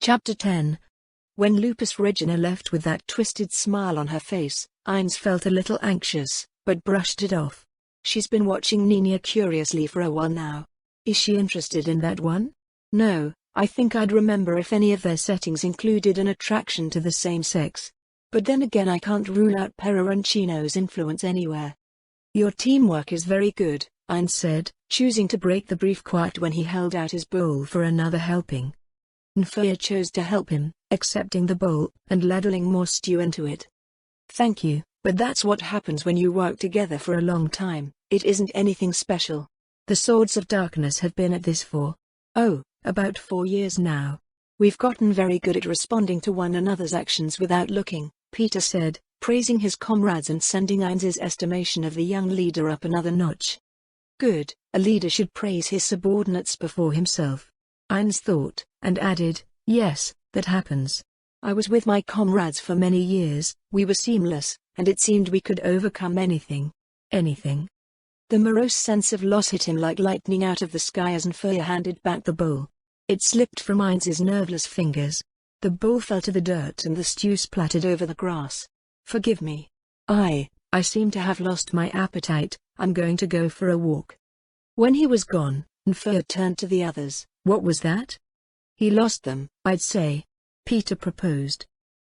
Chapter 10. When Lupus Regina left with that twisted smile on her face, Ines felt a little anxious, but brushed it off. She's been watching Nina curiously for a while now. Is she interested in that one? No, I think I'd remember if any of their settings included an attraction to the same sex. But then again, I can't rule out Peroncino's influence anywhere. Your teamwork is very good, Ines said, choosing to break the brief quiet when he held out his bowl for another helping. Nfia chose to help him, accepting the bowl and ladling more stew into it. Thank you, but that's what happens when you work together for a long time. It isn't anything special. The Swords of Darkness have been at this for, about 4 years now. We've gotten very good at responding to one another's actions without looking, Peter said, praising his comrades and sending Ines's estimation of the young leader up another notch. Good, a leader should praise his subordinates before himself, Ines thought, and added, yes, that happens. I was with my comrades for many years, we were seamless, and it seemed we could overcome anything. Anything. The morose sense of loss hit him like lightning out of the sky as Nfia handed back the bowl. It slipped from Ines's nerveless fingers. The bowl fell to the dirt and the stew splattered over the grass. Forgive me. I seem to have lost my appetite. I'm going to go for a walk. When he was gone, Nfia turned to the others. What was that? He lost them, I'd say. Peter proposed.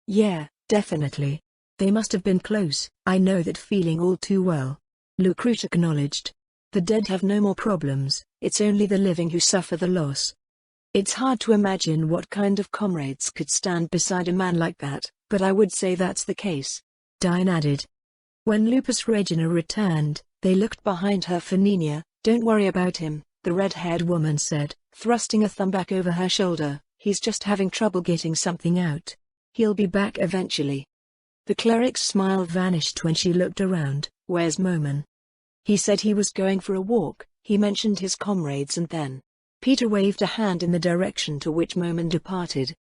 Yeah, definitely. They must have been close. I know that feeling all too well. Lucrut acknowledged. The dead have no more problems, it's only the living who suffer the loss. It's hard to imagine what kind of comrades could stand beside a man like that, but I would say that's the case. Diane added. When Lupus Regina returned, they looked behind her for Nina. Don't worry about him, the red-haired woman said, thrusting a thumb back over her shoulder. He's just having trouble getting something out. He'll be back eventually. The cleric's smile vanished when she looked around. Where's Moman? He said he was going for a walk. He mentioned his comrades and then Peter waved a hand in the direction to which Moman departed.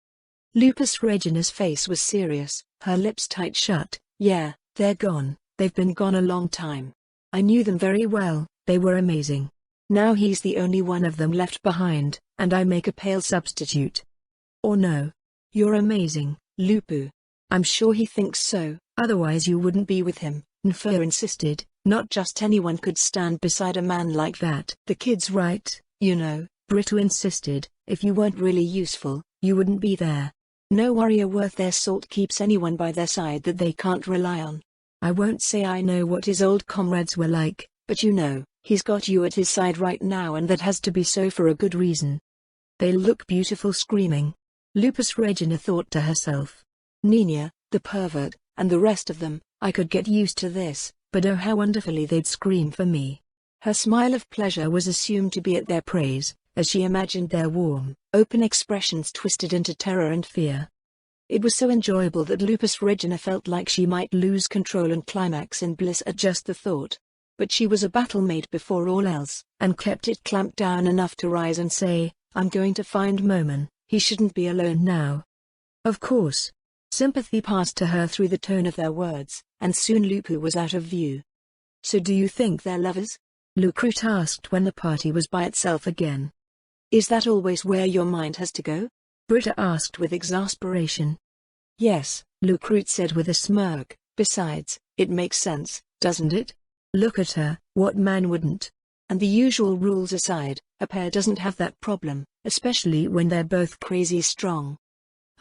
Lupus Regina's face was serious, her lips tight shut. Yeah, they're gone. They've been gone a long time. I knew them very well, they were amazing. Now he's the only one of them left behind, and I make a pale substitute. Or no. You're amazing, Lupu. I'm sure he thinks so, otherwise you wouldn't be with him, Nfia insisted. Not just anyone could stand beside a man like that. The kid's right, you know, Brito insisted. If you weren't really useful, you wouldn't be there. No warrior worth their salt keeps anyone by their side that they can't rely on. I won't say I know what his old comrades were like, but you know, he's got you at his side right now, and that has to be so for a good reason. They look beautiful screaming. Lupus Regina thought to herself. Nina, the pervert, and the rest of them, I could get used to this, but oh how wonderfully they'd scream for me. Her smile of pleasure was assumed to be at their praise, as she imagined their warm, open expressions twisted into terror and fear. It was so enjoyable that Lupus Regina felt like she might lose control and climax in bliss at just the thought. But she was a battle-maid before all else, and kept it clamped down enough to rise and say, I'm going to find Moman, he shouldn't be alone now. Of course. Sympathy passed to her through the tone of their words, and soon Lupu was out of view. So do you think they're lovers? Lucrut asked when the party was by itself again. Is that always where your mind has to go? Britta asked with exasperation. Yes, Lucrut said with a smirk. Besides, it makes sense, doesn't it? Look at her, what man wouldn't? And the usual rules aside, a pair doesn't have that problem, especially when they're both crazy strong.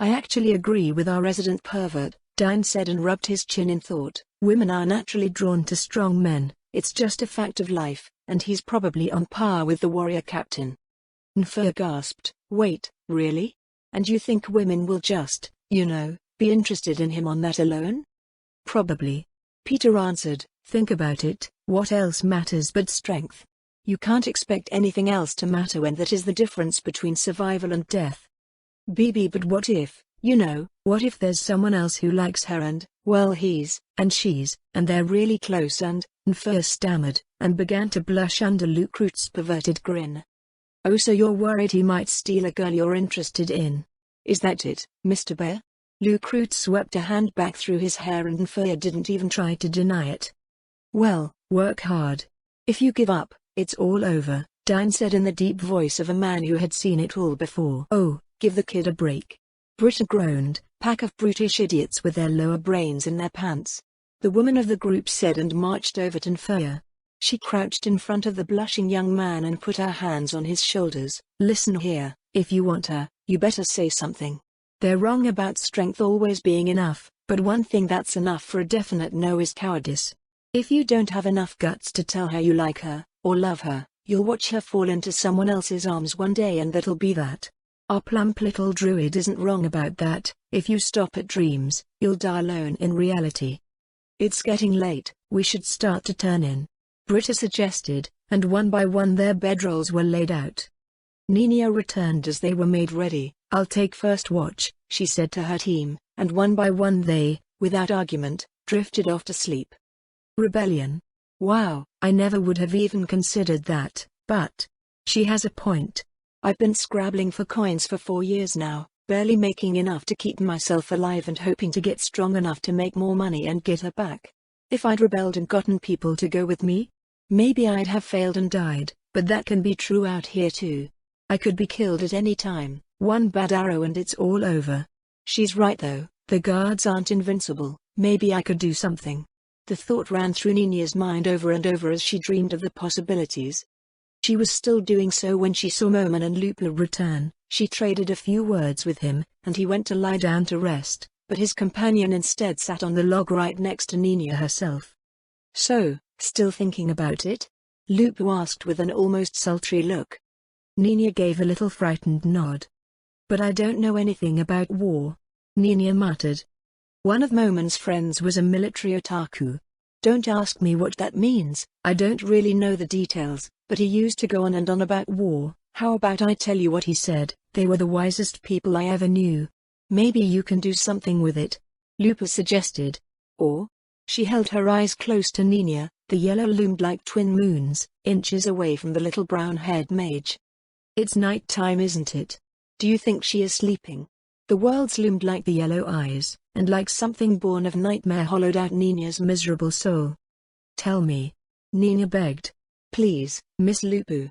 I actually agree with our resident pervert, Diane said and rubbed his chin in thought. Women are naturally drawn to strong men, it's just a fact of life, and he's probably on par with the warrior captain. Nfia gasped. Wait, really? And you think women will just, you know, be interested in him on that alone? Probably. Peter answered. Think about it, what else matters but strength? You can't expect anything else to matter when that is the difference between survival and death. BB, but what if, you know, what if there's someone else who likes her and, well he's, and she's, and they're really close and, Nfia stammered, and began to blush under Lucrut's perverted grin. Oh, so you're worried he might steal a girl you're interested in? Is that it, Mr. Bear? Lucrut swept a hand back through his hair and Nfia didn't even try to deny it. Well, work hard. If you give up, it's all over, Diane said in the deep voice of a man who had seen it all before. Oh, give the kid a break. Britta groaned, "Pack of brutish idiots with their lower brains in their pants." The woman of the group said and marched over to Nfia. She crouched in front of the blushing young man and put her hands on his shoulders. "Listen here, if you want her, you better say something. They're wrong about strength always being enough, but one thing that's enough for a definite no is cowardice. If you don't have enough guts to tell her you like her, or love her, you'll watch her fall into someone else's arms one day and that'll be that. Our plump little druid isn't wrong about that. If you stop at dreams, you'll die alone in reality." "It's getting late, we should start to turn in," Britta suggested, and one by one their bedrolls were laid out. Nina returned as they were made ready. "I'll take first watch," she said to her team, and one by one they, without argument, drifted off to sleep. Rebellion. Wow, I never would have even considered that, but she has a point. I've been scrabbling for coins for 4 years now, barely making enough to keep myself alive and hoping to get strong enough to make more money and get her back. If I'd rebelled and gotten people to go with me, maybe I'd have failed and died, but that can be true out here too. I could be killed at any time, one bad arrow and it's all over. She's right though, the guards aren't invincible, maybe I could do something." The thought ran through Nina's mind over and over as she dreamed of the possibilities. She was still doing so when she saw Moman and Lupo return. She traded a few words with him, and he went to lie down to rest, but his companion instead sat on the log right next to Nina herself. "So, still thinking about it?" Lupo asked with an almost sultry look. Nina gave a little frightened nod. "But I don't know anything about war," Nina muttered. One of Moman's friends was a military otaku. "Don't ask me what that means, I don't really know the details, but he used to go on and on about war. How about I tell you what he said? They were the wisest people I ever knew. Maybe you can do something with it," Lupo suggested. "Or?" She held her eyes close to Nina, the yellow loomed like twin moons, inches away from the little brown-haired mage. "It's night time, isn't it? Do you think she is sleeping?" The worlds loomed like the yellow eyes, and like something born of nightmare hollowed out Nina's miserable soul. "Tell me," Nina begged. "Please, Miss Lupo."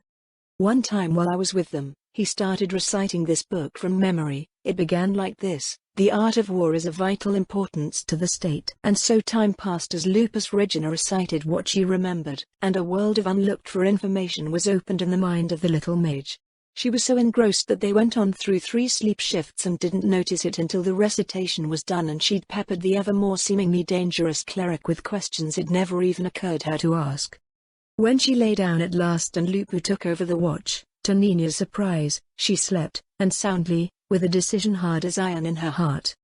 "One time while I was with them," he started reciting this book from memory. It began like this: "The art of war is of vital importance to the state." And so time passed as Lupus Regina recited what she remembered, and a world of unlooked-for information was opened in the mind of the little mage. She was so engrossed that they went on through 3 sleep shifts and didn't notice it until the recitation was done and she'd peppered the ever more seemingly dangerous cleric with questions it never even occurred her to ask. When she lay down at last and Lupo took over the watch, to Nina's surprise, she slept, and soundly, with a decision hard as iron in her heart.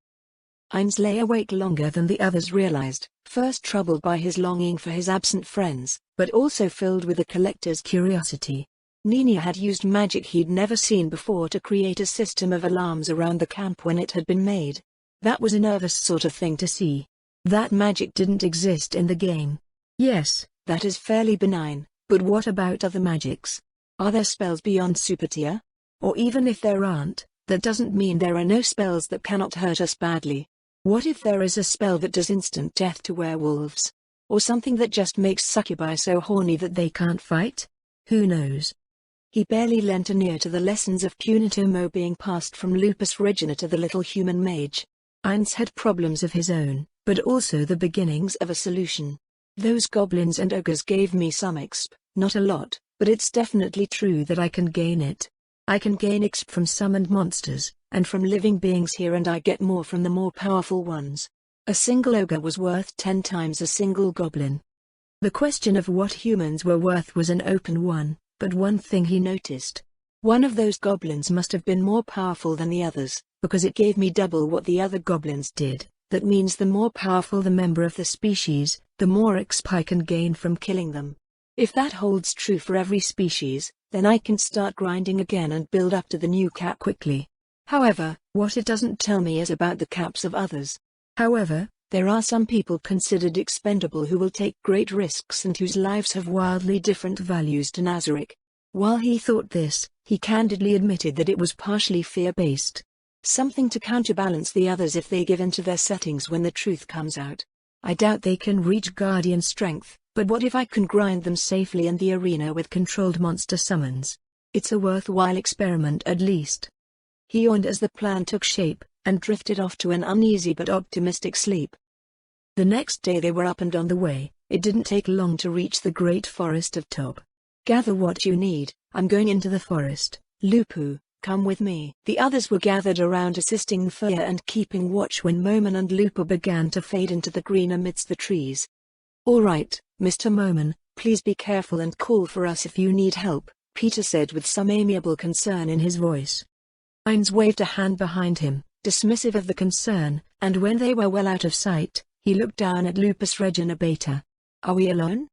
Heinz lay awake longer than the others realized, first troubled by his longing for his absent friends, but also filled with a collector's curiosity. Nina had used magic he'd never seen before to create a system of alarms around the camp when it had been made. That was a nervous sort of thing to see. That magic didn't exist in the game. Yes, that is fairly benign, but what about other magics? Are there spells beyond Supertia? Or even if there aren't, that doesn't mean there are no spells that cannot hurt us badly. What if there is a spell that does instant death to werewolves? Or something that just makes succubi so horny that they can't fight? Who knows? He barely lent an ear to the lessons of Punitomo being passed from Lupus Regina to the little human mage. Heinz had problems of his own, but also the beginnings of a solution. "Those goblins and ogres gave me some exp, not a lot, but it's definitely true that I can gain it. I can gain exp from summoned monsters, and from living beings here, and I get more from the more powerful ones. A single ogre was worth 10 times a single goblin." The question of what humans were worth was an open one. But one thing he noticed. One of those goblins must have been more powerful than the others, because it gave me double what the other goblins did. That means the more powerful the member of the species, the more XP I can gain from killing them. If that holds true for every species, then I can start grinding again and build up to the new cap quickly. However, what it doesn't tell me is about the caps of others. However, there are some people considered expendable who will take great risks and whose lives have wildly different values to Nazarick. While he thought this, he candidly admitted that it was partially fear-based. Something to counterbalance the others if they give in to their settings when the truth comes out. I doubt they can reach Guardian strength, but what if I can grind them safely in the arena with controlled monster summons? It's a worthwhile experiment at least. He yawned as the plan took shape, and drifted off to an uneasy but optimistic sleep. The next day they were up and on the way. It didn't take long to reach the great forest of Top. "Gather what you need, I'm going into the forest. Lupu, come with me." The others were gathered around assisting Fia and keeping watch when Moman and Lupu began to fade into the green amidst the trees. "All right, Mr. Moman, please be careful and call for us if you need help," Peter said with some amiable concern in his voice. Heinz waved a hand behind him, dismissive of the concern, and when they were well out of sight, he looked down at Lupus Regina Beta. "Are we alone?"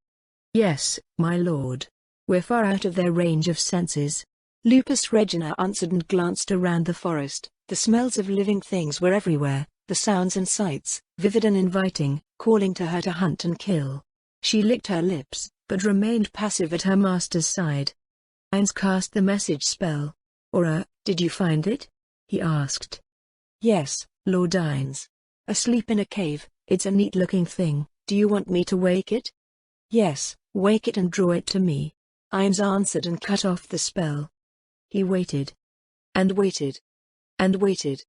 "Yes, my lord. We're far out of their range of senses." Lupus Regina answered and glanced around the forest. The smells of living things were everywhere, the sounds and sights, vivid and inviting, calling to her to hunt and kill. She licked her lips, but remained passive at her master's side. Heinz cast the message spell. "Aura, did you find it?" he asked. "Yes, Lord Heinz. Asleep in a cave. It's a neat-looking thing. Do you want me to wake it?" "Yes, wake it and draw it to me," Heinz answered and cut off the spell. He waited. And waited. And waited.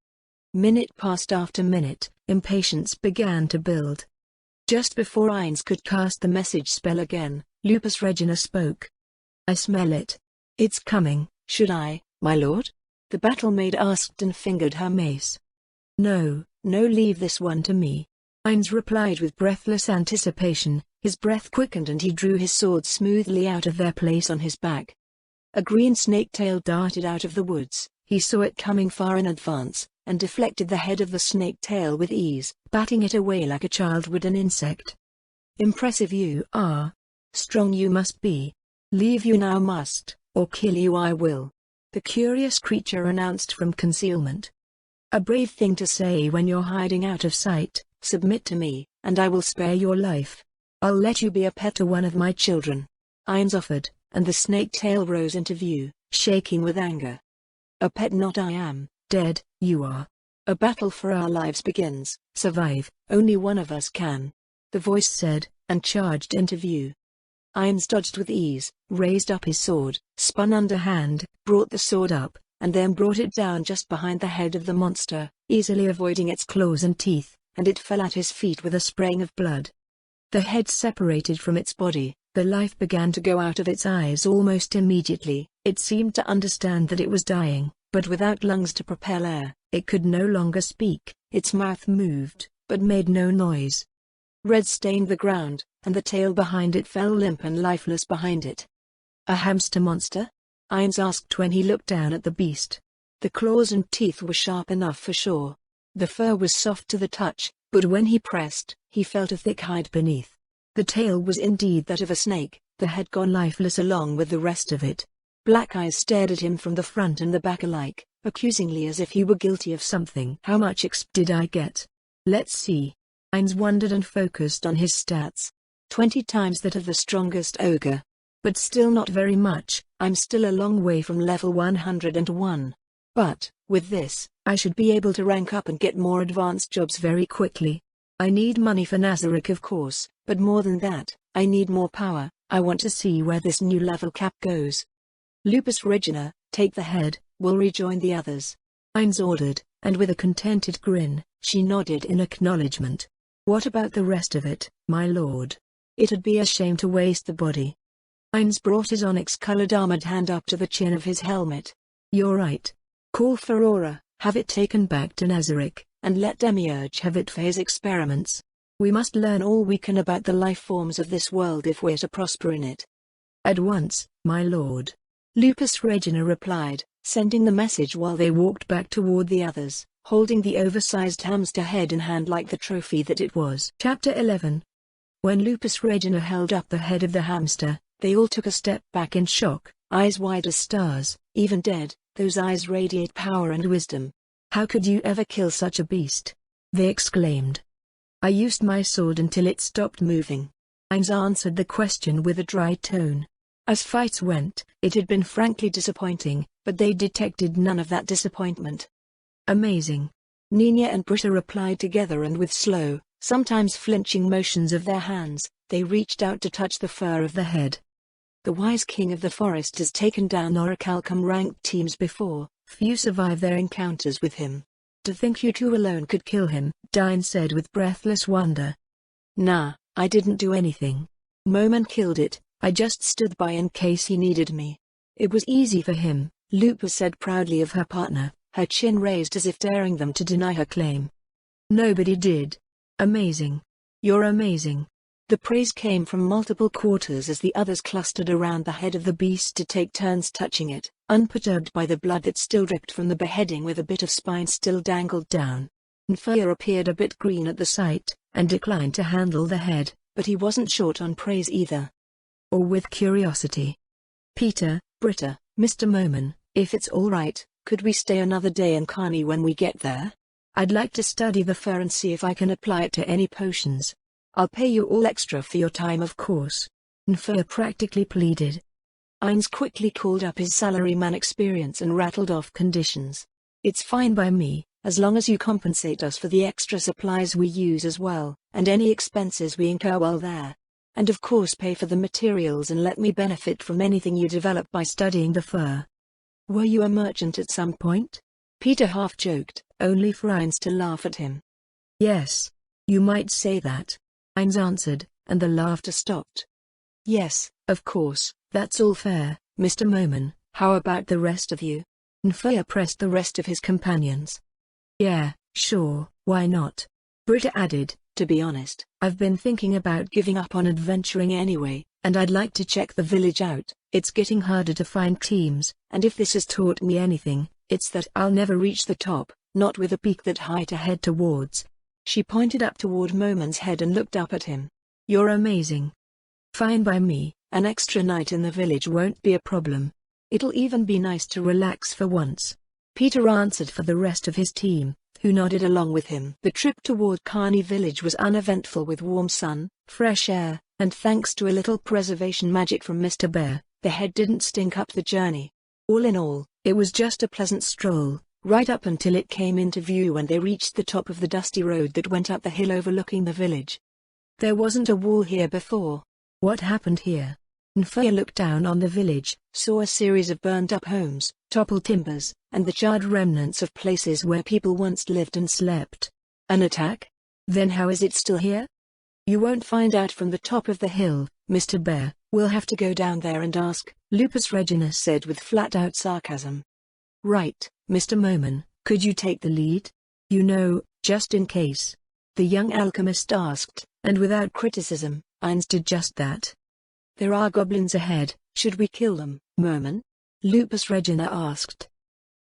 Minute passed after minute, impatience began to build. Just before Heinz could cast the message spell again, Lupus Regina spoke. "I smell it. It's coming." "Should I, my lord?" the battle-maid asked and fingered her mace. "No, leave this one to me," Heinz replied with breathless anticipation. His breath quickened and he drew his sword smoothly out of their place on his back. A green snake tail darted out of the woods. He saw it coming far in advance, and deflected the head of the snake tail with ease, batting it away like a child would an insect. "Impressive you are. Strong you must be. Leave you now must, or kill you I will," the curious creature announced from concealment. "A brave thing to say when you're hiding out of sight. Submit to me, and I will spare your life. I'll let you be a pet to one of my children," Heinz offered, and the snake tail rose into view, shaking with anger. "A pet not I am, dead, you are. A battle for our lives begins. Survive, only one of us can," the voice said, and charged into view. Heinz dodged with ease, raised up his sword, spun underhand, brought the sword up, and then brought it down just behind the head of the monster, easily avoiding its claws and teeth, and it fell at his feet with a spraying of blood. The head separated from its body, the life began to go out of its eyes almost immediately. It seemed to understand that it was dying, but without lungs to propel air, it could no longer speak. Its mouth moved, but made no noise. Red stained the ground, and the tail behind it fell limp and lifeless behind it. "A hamster monster?" Heinz asked when he looked down at the beast. The claws and teeth were sharp enough for sure. The fur was soft to the touch, but when he pressed, he felt a thick hide beneath. The tail was indeed that of a snake, the head gone lifeless along with the rest of it. Black eyes stared at him from the front and the back alike, accusingly as if he were guilty of something. "How much XP did I get? Let's see." Heinz wondered and focused on his stats. 20 times that of the strongest ogre. But still not very much. I'm still a long way from level 101. But, with this, I should be able to rank up and get more advanced jobs very quickly. I need money for Nazarick of course, but more than that, I need more power. I want to see where this new level cap goes. Lupus Regina, take the head, we'll rejoin the others. Heinz ordered, and with a contented grin, she nodded in acknowledgement. What about the rest of it, my lord? It'd be a shame to waste the body. Heinz brought his onyx-colored armored hand up to the chin of his helmet. You're right. Call for Aura, have it taken back to Nazarick, and let Demiurge have it for his experiments. We must learn all we can about the life forms of this world if we're to prosper in it. At once, my lord. Lupus Regina replied, sending the message while they walked back toward the others, holding the oversized hamster head in hand like the trophy that it was. Chapter 11. When Lupus Regina held up the head of the hamster, they all took a step back in shock, eyes wide as stars. Even dead, those eyes radiate power and wisdom. How could you ever kill such a beast? They exclaimed. I used my sword until it stopped moving. Heinz answered the question with a dry tone. As fights went, it had been frankly disappointing, but they detected none of that disappointment. Amazing. Nina and Britta replied together, and with slow, sometimes flinching motions of their hands, they reached out to touch the fur of the head. The wise king of the forest has taken down Orichalcum ranked teams before, few survive their encounters with him. To think you two alone could kill him, Dine said with breathless wonder. Nah, I didn't do anything. Moman killed it, I just stood by in case he needed me. It was easy for him, Lupus said proudly of her partner, her chin raised as if daring them to deny her claim. Nobody did. Amazing. You're amazing. The praise came from multiple quarters as the others clustered around the head of the beast to take turns touching it, unperturbed by the blood that still dripped from the beheading with a bit of spine still dangled down. Nfia appeared a bit green at the sight, and declined to handle the head, but he wasn't short on praise either. Or with curiosity. Peter, Britta, Mr. Moman, if it's alright, could we stay another day in Kani when we get there? I'd like to study the fur and see if I can apply it to any potions. I'll pay you all extra for your time of course. Nfia practically pleaded. Ines quickly called up his salaryman experience and rattled off conditions. It's fine by me, as long as you compensate us for the extra supplies we use as well, and any expenses we incur while there. And of course pay for the materials and let me benefit from anything you develop by studying the fur. Were you a merchant at some point? Peter half joked, only for Ines to laugh at him. Yes. You might say that. Ines answered, and the laughter stopped. Yes, of course, that's all fair, Mr. Moman. How about the rest of you? Nfia pressed the rest of his companions. Yeah, sure, why not? Britta added, to be honest, I've been thinking about giving up on adventuring anyway, and I'd like to check the village out. It's getting harder to find teams, and if this has taught me anything, it's that I'll never reach the top, not with a peak that high to head towards. She pointed up toward Moman's head and looked up at him. You're amazing. Fine by me, an extra night in the village won't be a problem. It'll even be nice to relax for once. Peter answered for the rest of his team, who nodded along with him. The trip toward Kani village was uneventful with warm sun, fresh air, and thanks to a little preservation magic from Mr. Bear, the head didn't stink up the journey. All in all, it was just a pleasant stroll, right up until it came into view when they reached the top of the dusty road that went up the hill overlooking the village. There wasn't a wall here before. What happened here? Nfia looked down on the village, saw a series of burned-up homes, toppled timbers, and the charred remnants of places where people once lived and slept. An attack? Then how is it still here? You won't find out from the top of the hill, Mr. Bear. We'll have to go down there and ask, Lupus Regina said with flat-out sarcasm. Right, Mr. Moman, could you take the lead? You know, just in case. The young alchemist asked, and without criticism, Ines did just that. There are goblins ahead, should we kill them, Moman? Lupus Regina asked.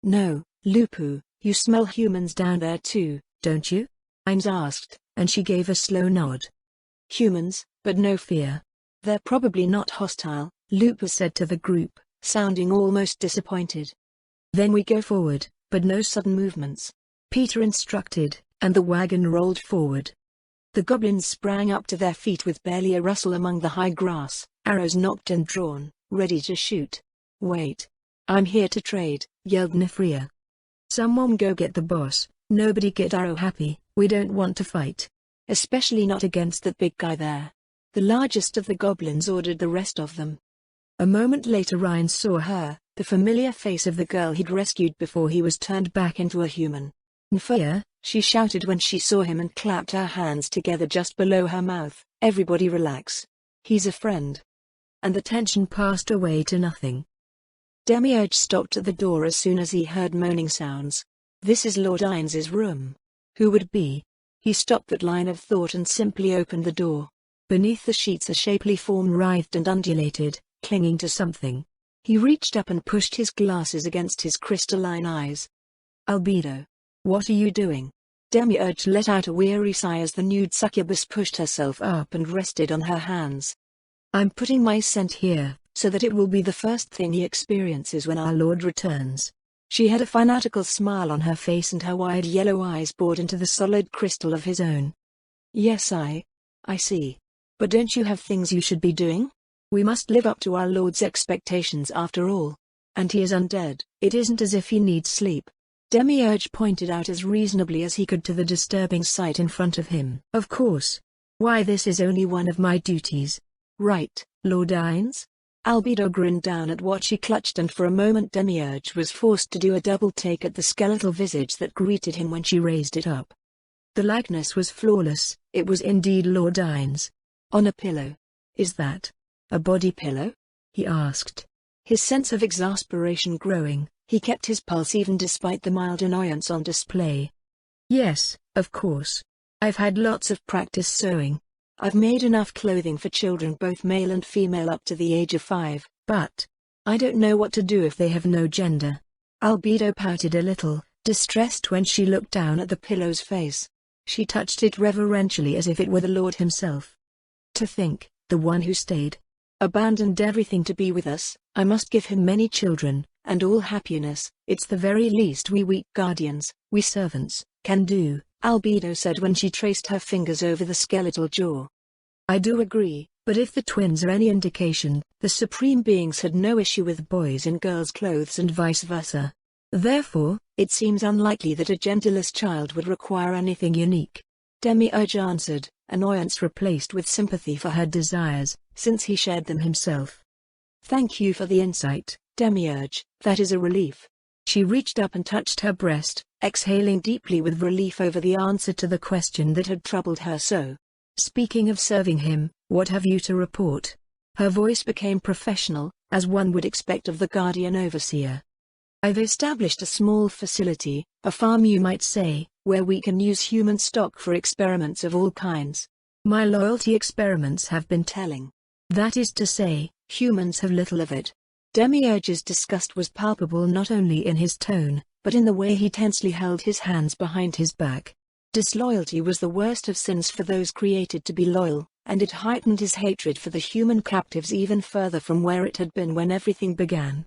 No, Lupu, you smell humans down there too, don't you? Ines asked, and she gave a slow nod. Humans, but no fear. They're probably not hostile, Lupus said to the group, sounding almost disappointed. Then we go forward, but no sudden movements. Peter instructed, and the wagon rolled forward. The goblins sprang up to their feet with barely a rustle among the high grass, arrows nocked and drawn, ready to shoot. Wait. I'm here to trade, yelled Nefria. Someone go get the boss, nobody get arrow happy, we don't want to fight. Especially not against that big guy there. The largest of the goblins ordered the rest of them. A moment later Ryan saw her, the familiar face of the girl he'd rescued before he was turned back into a human. Nfia, she shouted when she saw him and clapped her hands together just below her mouth. Everybody relax. He's a friend. And the tension passed away to nothing. Demiurge stopped at the door as soon as he heard moaning sounds. This is Lord Ines's room. Who would be? He stopped that line of thought and simply opened the door. Beneath the sheets a shapely form writhed and undulated, clinging to something. He reached up and pushed his glasses against his crystalline eyes. Albedo. What are you doing? Demiurge let out a weary sigh as the nude succubus pushed herself up and rested on her hands. I'm putting my scent here, so that it will be the first thing he experiences when our Lord returns. She had a fanatical smile on her face and her wide yellow eyes bored into the solid crystal of his own. Yes, I see. But don't you have things you should be doing? We must live up to our Lord's expectations after all. And he is undead. It isn't as if he needs sleep. Demiurge pointed out as reasonably as he could to the disturbing sight in front of him. Of course. Why, this is only one of my duties. Right, Lord Ines? Albedo grinned down at what she clutched, and for a moment Demiurge was forced to do a double take at the skeletal visage that greeted him when she raised it up. The likeness was flawless. It was indeed Lord Ines. On a pillow. "Is that a body pillow?" he asked. His sense of exasperation growing, he kept his pulse even despite the mild annoyance on display. "Yes, of course. I've had lots of practice sewing. I've made enough clothing for children both male and female up to the age of 5, but I don't know what to do if they have no gender." Albedo pouted a little, distressed when she looked down at the pillow's face. She touched it reverentially as if it were the Lord himself. "To think, the one who stayed, abandoned everything to be with us. I must give him many children, and all happiness. It's the very least we weak guardians, we servants, can do," Albedo said when she traced her fingers over the skeletal jaw. "I do agree, but if the twins are any indication, the Supreme Beings had no issue with boys in girls' clothes and vice versa. Therefore, it seems unlikely that a genderless child would require anything unique." Demiurge answered, annoyance replaced with sympathy for her desires, since he shared them himself. "Thank you for the insight, Demiurge, that is a relief." She reached up and touched her breast, exhaling deeply with relief over the answer to the question that had troubled her so. "Speaking of serving him, what have you to report?" Her voice became professional, as one would expect of the guardian overseer. "I've established a small facility, a farm you might say, where we can use human stock for experiments of all kinds. My loyalty experiments have been telling. That is to say, humans have little of it." Demiurge's disgust was palpable not only in his tone, but in the way he tensely held his hands behind his back. Disloyalty was the worst of sins for those created to be loyal, and it heightened his hatred for the human captives even further from where it had been when everything began.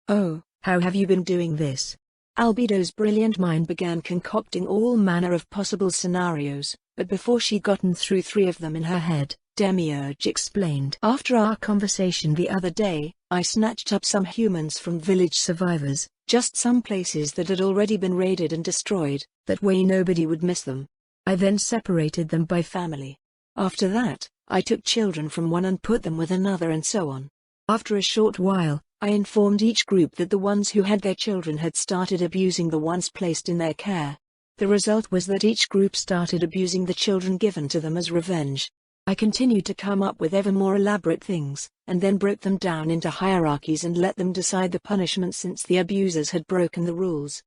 "Oh, how have you been doing this?" Albedo's brilliant mind began concocting all manner of possible scenarios, but before she'd gotten through 3 of them in her head, Demiurge explained. "After our conversation the other day, I snatched up some humans from village survivors, just some places that had already been raided and destroyed, that way nobody would miss them. I then separated them by family. After that, I took children from one and put them with another and so on. After a short while, I informed each group that the ones who had their children had started abusing the ones placed in their care. The result was that each group started abusing the children given to them as revenge. I continued to come up with ever more elaborate things, and then broke them down into hierarchies and let them decide the punishment since the abusers had broken the rules."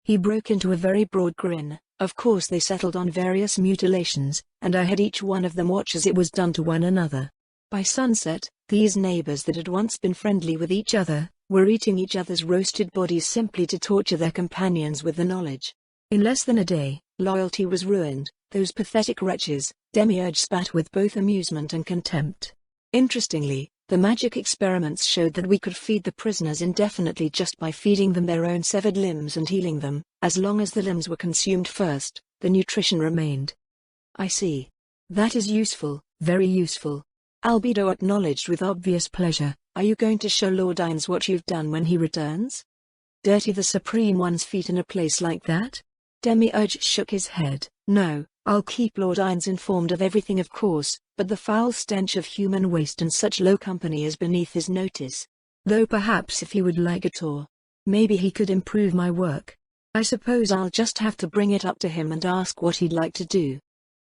He broke into a very broad grin. "Of course they settled on various mutilations, and I had each one of them watch as it was done to one another. By sunset, these neighbors that had once been friendly with each other, were eating each other's roasted bodies simply to torture their companions with the knowledge. In less than a day, loyalty was ruined. Those pathetic wretches," Demiurge spat with both amusement and contempt. "Interestingly, the magic experiments showed that we could feed the prisoners indefinitely just by feeding them their own severed limbs and healing them. As long as the limbs were consumed first, the nutrition remained." "I see. That is useful, very useful," Albedo acknowledged with obvious pleasure. "Are you going to show Lord Ines what you've done when he returns? Dirty the Supreme One's feet in a place like that?" Demiurge shook his head. "No, I'll keep Lord Ines informed of everything of course, but the foul stench of human waste and such low company is beneath his notice. Though perhaps if he would like a tour, maybe he could improve my work. I suppose I'll just have to bring it up to him and ask what he'd like to do."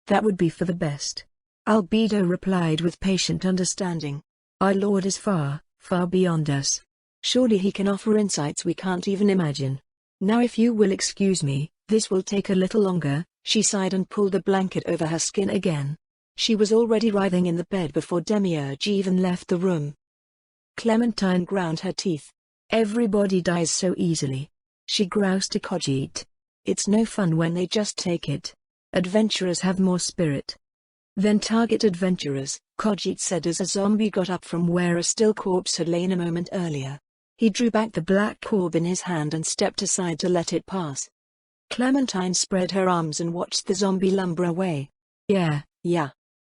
"That would be for the best," Albedo replied with patient understanding. "Our Lord is far, far beyond us. Surely he can offer insights we can't even imagine. Now if you will excuse me, this will take a little longer." She sighed and pulled the blanket over her skin again. She was already writhing in the bed before Demiurge even left the room. Clementine ground her teeth. "Everybody dies so easily," she groused to Khajiit. "It's no fun when they just take it. Adventurers have more spirit." "Then target adventurers," Khajiit said as a zombie got up from where a still corpse had lain a moment earlier. He drew back the black orb in his hand and stepped aside to let it pass. Clementine spread her arms and watched the zombie lumber away. Yeah.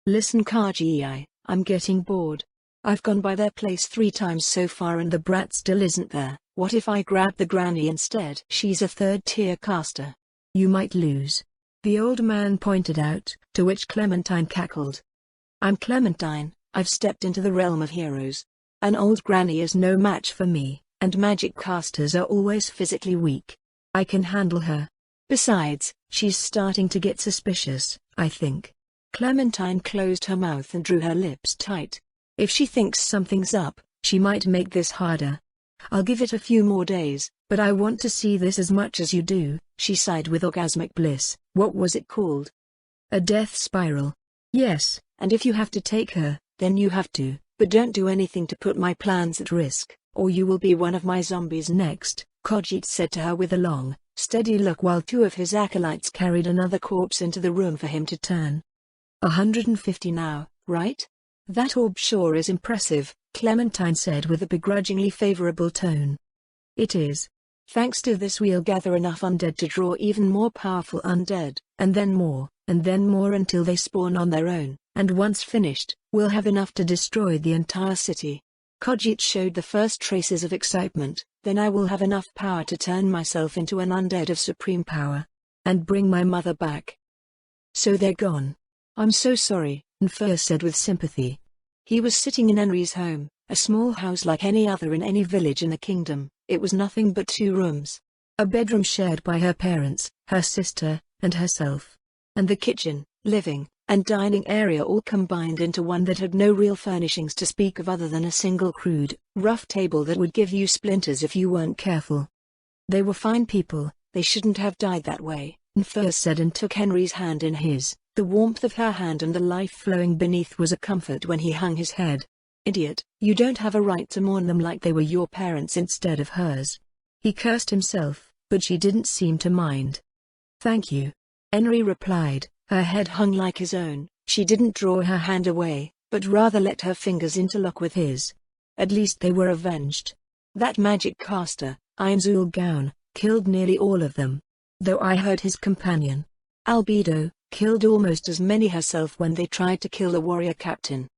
Listen Khajiit, I'm getting bored. I've gone by their place 3 times so far and the brat still isn't there. What if I grab the granny instead? She's a 3rd-tier caster. You might lose," the old man pointed out, to which Clementine cackled. "I'm Clementine, I've stepped into the realm of heroes. An old granny is no match for me, and magic casters are always physically weak. I can handle her. Besides, she's starting to get suspicious, I think. Clementine closed her mouth and drew her lips tight. If she thinks something's up, she might make this harder. I'll give it a few more days, but I want to see this as much as you do, she sighed with orgasmic bliss. What was it called? A death spiral. Yes, and if you have to take her, then you have to, but don't do anything to put my plans at risk, or you will be one of my zombies next, Khajiit said to her with a long, steady look while two of his acolytes carried another corpse into the room for him to turn. 150 now, right? That orb sure is impressive, Clementine said with a begrudgingly favorable tone. It is. Thanks to this we'll gather enough undead to draw even more powerful undead, and then more until they spawn on their own, and once finished, we'll have enough to destroy the entire city. Khajiit showed the first traces of excitement. Then I will have enough power to turn myself into an undead of supreme power. And bring my mother back. So they're gone. I'm so sorry, Nfur said with sympathy. He was sitting in Henry's home, a small house like any other in any village in the kingdom. It was nothing but 2 rooms. A bedroom shared by her parents, her sister, and herself. And the kitchen, living, and dining area all combined into one that had no real furnishings to speak of other than a single crude, rough table that would give you splinters if you weren't careful. They were fine people, they shouldn't have died that way, Nfur said and took Henry's hand in his. The warmth of her hand and the life flowing beneath was a comfort when he hung his head. Idiot, you don't have a right to mourn them like they were your parents instead of hers. He cursed himself, but she didn't seem to mind. Thank you. Henry replied, her head hung like his own. She didn't draw her hand away, but rather let her fingers interlock with his. At least they were avenged. That magic caster, Ainzul Gaon, killed nearly all of them. Though I heard his companion, Albedo, killed almost as many herself when they tried to kill the warrior captain.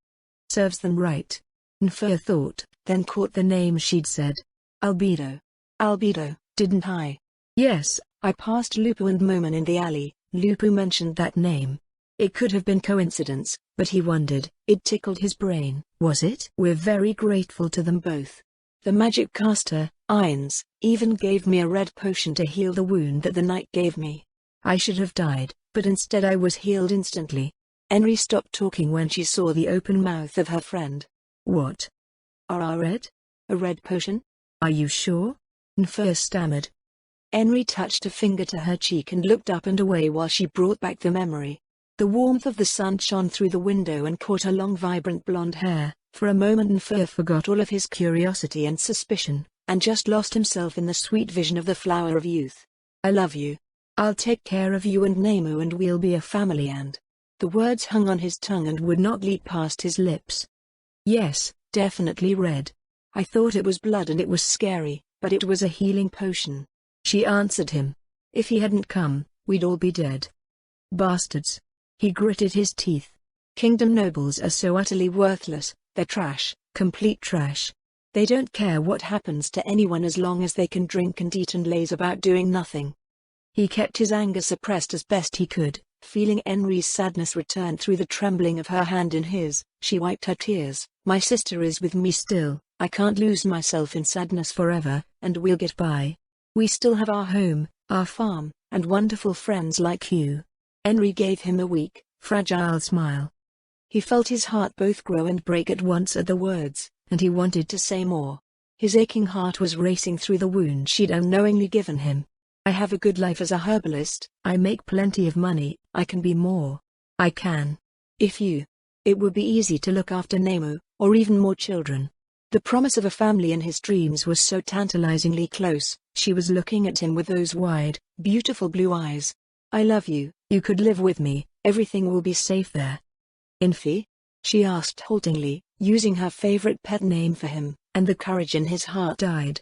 Serves them right. Nfur thought, then caught the name she'd said. Albedo. Albedo, didn't I? Yes, I passed Lupu and Moman in the alley. Lupu mentioned that name. It could have been coincidence, but he wondered. It tickled his brain. Was it? We're very grateful to them both. The magic caster, Ainz, even gave me a red potion to heal the wound that the knight gave me. I should have died, but instead I was healed instantly. Henry stopped talking when she saw the open mouth of her friend. What? Red? A red potion? Are you sure? Nfur stammered. Henry touched a finger to her cheek and looked up and away while she brought back the memory. The warmth of the sun shone through the window and caught her long vibrant blonde hair. For a moment Nfur forgot all of his curiosity and suspicion, and just lost himself in the sweet vision of the flower of youth. I love you. I'll take care of you and Nemu and we'll be a family and... The words hung on his tongue and would not leap past his lips. Yes, definitely red. I thought it was blood and it was scary, but it was a healing potion. She answered him. If he hadn't come, we'd all be dead. Bastards. He gritted his teeth. Kingdom nobles are so utterly worthless, they're trash, complete trash. They don't care what happens to anyone as long as they can drink and eat and laze about doing nothing. He kept his anger suppressed as best he could, feeling Henry's sadness return through the trembling of her hand in his. She wiped her tears. My sister is with me still, I can't lose myself in sadness forever, and we'll get by. We still have our home, our farm, and wonderful friends like you. Henry gave him a weak, fragile smile. He felt his heart both grow and break at once at the words, and he wanted to say more. His aching heart was racing through the wound she'd unknowingly given him. I have a good life as a herbalist, I make plenty of money, I can be more. I can. If you. It would be easy to look after Nemu, or even more children. The promise of a family in his dreams was so tantalizingly close. She was looking at him with those wide, beautiful blue eyes. I love you, you could live with me, everything will be safe there. Infi? She asked haltingly, using her favorite pet name for him, and the courage in his heart died.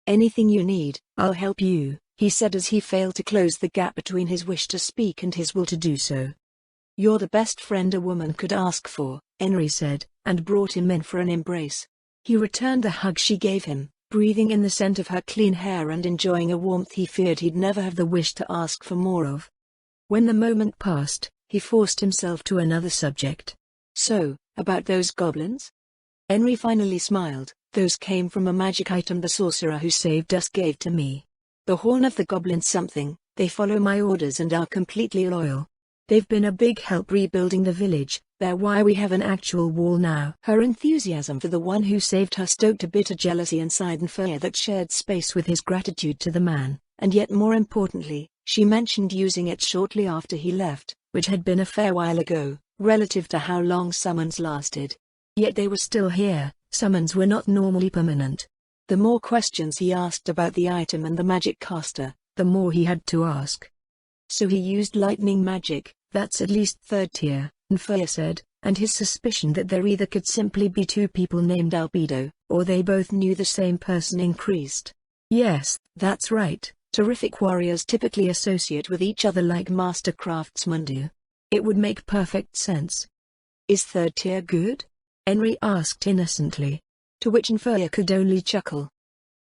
Anything you need, I'll help you, he said as he failed to close the gap between his wish to speak and his will to do so. You're the best friend a woman could ask for, Henry said, and brought him in for an embrace. He returned the hug she gave him, breathing in the scent of her clean hair and enjoying a warmth he feared he'd never have the wish to ask for more of. When the moment passed, he forced himself to another subject. So, about those goblins? Henry finally smiled. Those came from a magic item the sorcerer who saved us gave to me. The Horn of the Goblins something. They follow my orders and are completely loyal. They've been a big help rebuilding the village. They're why we have an actual wall now. Her enthusiasm for the one who saved her stoked a bitter jealousy inside Nfea that shared space with his gratitude to the man, and yet more importantly, she mentioned using it shortly after he left, which had been a fair while ago, relative to how long summons lasted. Yet they were still here. Summons were not normally permanent. The more questions he asked about the item and the magic caster, the more he had to ask. So he used lightning magic. That's at least third tier, Nfea said, and his suspicion that there either could simply be two people named Albedo, or they both knew the same person increased. Yes, that's right. Terrific warriors typically associate with each other like master craftsmen do. It would make perfect sense. Is third tier good? Henry asked innocently. To which Nfea could only chuckle.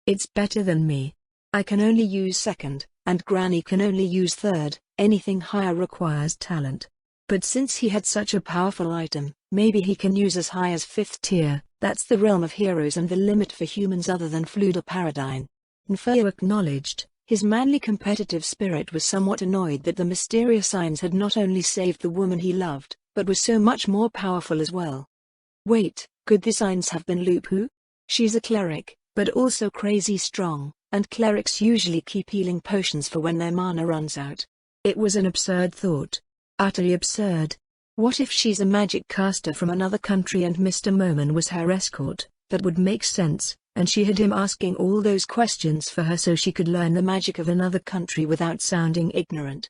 It's better than me. I can only use second, and Granny can only use third. Anything higher requires talent. But since he had such a powerful item, maybe he can use as high as fifth tier. That's the realm of heroes and the limit for humans other than Fluda Paradine. Nfea acknowledged. His manly competitive spirit was somewhat annoyed that the mysterious Ainz had not only saved the woman he loved, but was so much more powerful as well. Wait, could this Ainz have been Lupu? She's a cleric, but also crazy strong, and clerics usually keep healing potions for when their mana runs out. It was an absurd thought. Utterly absurd. What if she's a magic caster from another country and Mr. Moman was her escort? That would make sense, and she had him asking all those questions for her so she could learn the magic of another country without sounding ignorant.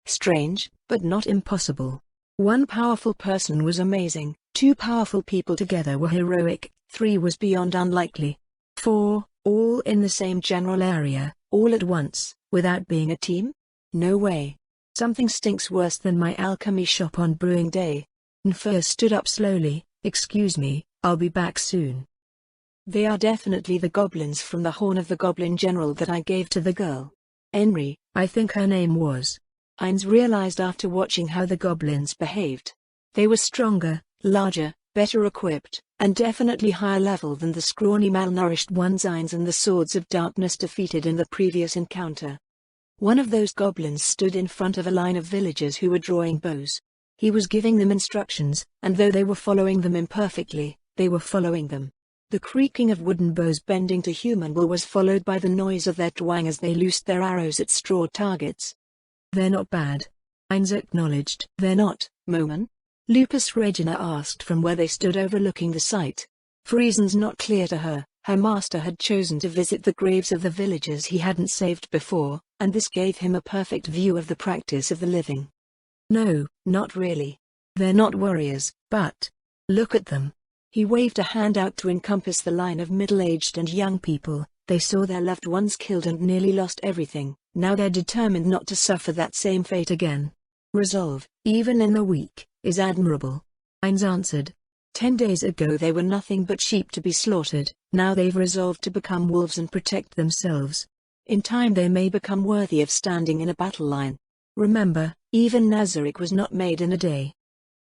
Strange, but not impossible. One powerful person was amazing, two powerful people together were heroic, three was beyond unlikely. Four, all in the same general area, all at once, without being a team? No way. Something stinks worse than my alchemy shop on brewing day. Nfea stood up slowly. Excuse me, I'll be back soon. They are definitely the goblins from the Horn of the Goblin General that I gave to the girl. Henry, I think her name was. Ainz realized after watching how the goblins behaved. They were stronger, larger, better equipped, and definitely higher level than the scrawny malnourished ones Ainz and the Swords of Darkness defeated in the previous encounter. One of those goblins stood in front of a line of villagers who were drawing bows. He was giving them instructions, and though they were following them imperfectly, they were following them. The creaking of wooden bows bending to human will was followed by the noise of their twang as they loosed their arrows at straw targets. They're not bad. Ainz acknowledged. They're not, Moman? Lupus Regina asked from where they stood overlooking the site. For reasons not clear to her, her master had chosen to visit the graves of the villagers he hadn't saved before, and this gave him a perfect view of the practice of the living. No, not really. They're not warriors, but look at them. He waved a hand out to encompass the line of middle-aged and young people. They saw their loved ones killed and nearly lost everything. Now they're determined not to suffer that same fate again. Resolve, even in the weak, is admirable. Ainz answered. 10 days ago they were nothing but sheep to be slaughtered. Now they've resolved to become wolves and protect themselves. In time they may become worthy of standing in a battle line. Remember, even Nazarick was not made in a day.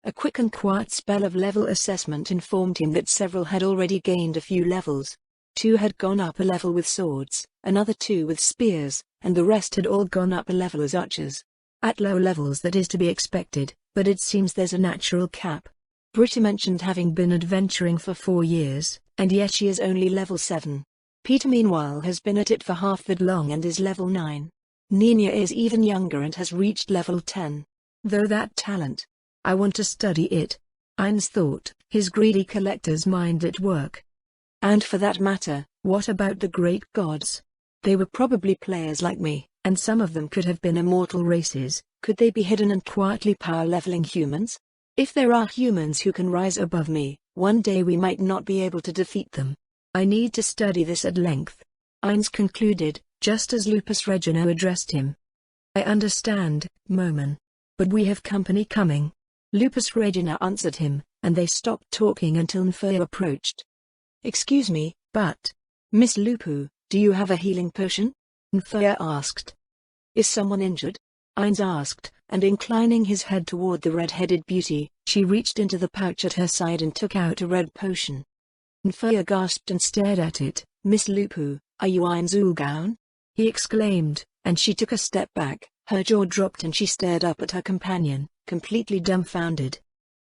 A quick and quiet spell of level assessment informed him that several had already gained a few levels. 2 had gone up a level with swords, another 2 with spears, and the rest had all gone up a level as archers. At low levels that is to be expected, but it seems there's a natural cap. Britta mentioned having been adventuring for 4 years, and yet she is only level 7. Peter meanwhile has been at it for half that long and is level 9. Nina is even younger and has reached level 10. Though that talent. I want to study it. Ainz thought, his greedy collector's mind at work. And for that matter, what about the great gods? They were probably players like me, and some of them could have been immortal races. Could they be hidden and quietly power-leveling humans? If there are humans who can rise above me, one day we might not be able to defeat them. I need to study this at length. Ainz concluded, just as Lupus Regina addressed him. I understand, Moman. But we have company coming. Lupus Regina answered him, and they stopped talking until Nfea approached. Excuse me, but Miss Lupu, do you have a healing potion? Nfea asked. Is someone injured? Ainz asked, and inclining his head toward the red-headed beauty, she reached into the pouch at her side and took out a red potion. Nfia gasped and stared at it. "Miss Lupu, are you Ain's Ulgaun?" he exclaimed, and she took a step back. Her jaw dropped and she stared up at her companion, completely dumbfounded.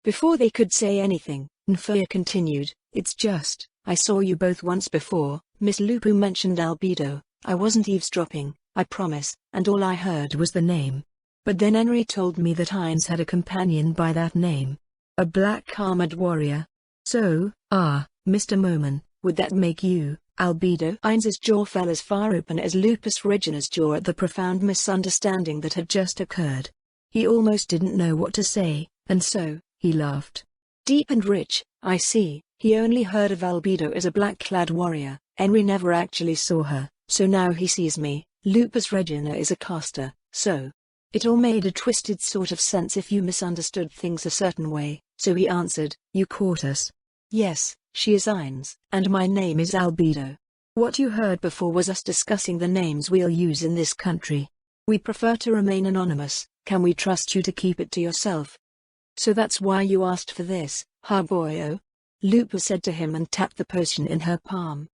Before they could say anything, Nfia continued, "It's just, I saw you both once before." Miss Lupu mentioned albedo. "I wasn't eavesdropping, I promise, and all I heard was the name. But then Henry told me that Hines had a companion by that name. A black armored warrior. So, Mr. Moman, would that make you, albedo?" Hines's jaw fell as far open as Lupus Regina's jaw at the profound misunderstanding that had just occurred. He almost didn't know what to say, and so, he laughed. "Deep and rich, I see." He only heard of albedo as a black-clad warrior. Henry never actually saw her, so now he sees me. Lupus Regina is a caster, so. It all made a twisted sort of sense if you misunderstood things a certain way, so he answered, "You caught us." "Yes, she is Hines, and my name is albedo. What you heard before was us discussing the names we'll use in this country. We prefer to remain anonymous. Can we trust you to keep it to yourself?" "So that's why you asked for this, huh boyo?" Lupu said to him and tapped the potion in her palm.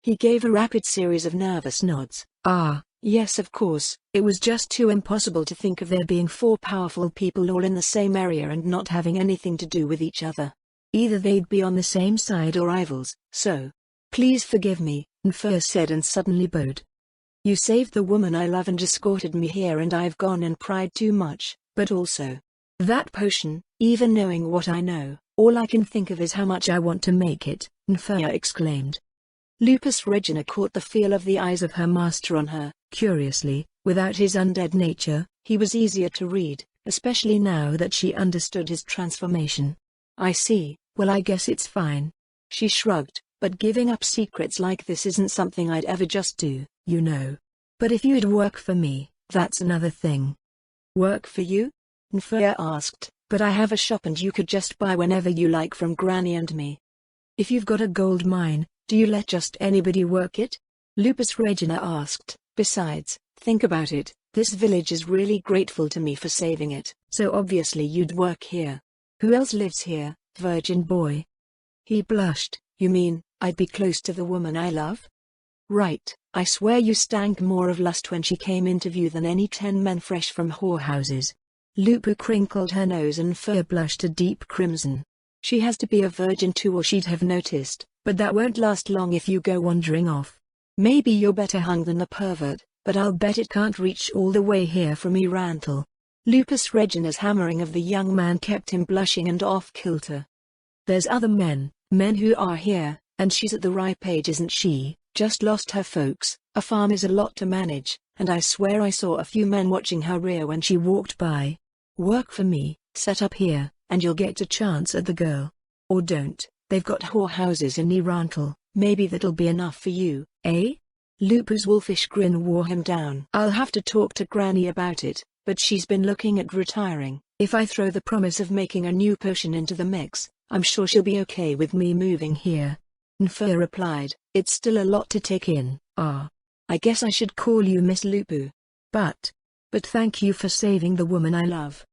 He gave a rapid series of nervous nods. Yes, of course. It was just too impossible to think of there being four powerful people all in the same area and not having anything to do with each other. Either they'd be on the same side or rivals, so. "Please forgive me," Nfia said and suddenly bowed. "You saved the woman I love and escorted me here, and I've gone and pried too much, but also. That potion, even knowing what I know, all I can think of is how much I want to make it," Nfia exclaimed. Lupus Regina caught the feel of the eyes of her master on her. Curiously, without his undead nature, he was easier to read, especially now that she understood his transformation. "I see, well I guess it's fine." She shrugged, "But giving up secrets like this isn't something I'd ever just do, you know. But if you'd work for me, that's another thing." "Work for you?" Nfia asked. "But I have a shop and you could just buy whenever you like from Granny and me." "If you've got a gold mine, do you let just anybody work it?" Lupus Regina asked. "Besides, think about it, this village is really grateful to me for saving it, so obviously you'd work here. Who else lives here, virgin boy?" He blushed. "You mean, I'd be close to the woman I love?" "Right, I swear you stank more of lust when she came into view than any 10 men fresh from whorehouses." Lupu crinkled her nose and Nfia blushed a deep crimson. "She has to be a virgin too or she'd have noticed, but that won't last long if you go wandering off. Maybe you're better hung than the pervert, but I'll bet it can't reach all the way here from Erantal." Lupus Regina's hammering of the young man kept him blushing and off-kilter. "There's other men who are here, and she's at the ripe age, isn't she? Just lost her folks. A farm is a lot to manage, and I swear I saw a few men watching her rear when she walked by. Work for me, set up here, and you'll get a chance at the girl. Or don't, they've got whorehouses in Erantal, maybe that'll be enough for you, eh?" Lupu's wolfish grin wore him down. "I'll have to talk to Granny about it, but she's been looking at retiring. If I throw the promise of making a new potion into the mix, I'm sure she'll be okay with me moving here." Nfia replied, "It's still a lot to take in. I guess I should call you Miss Lupu. But thank you for saving the woman I love."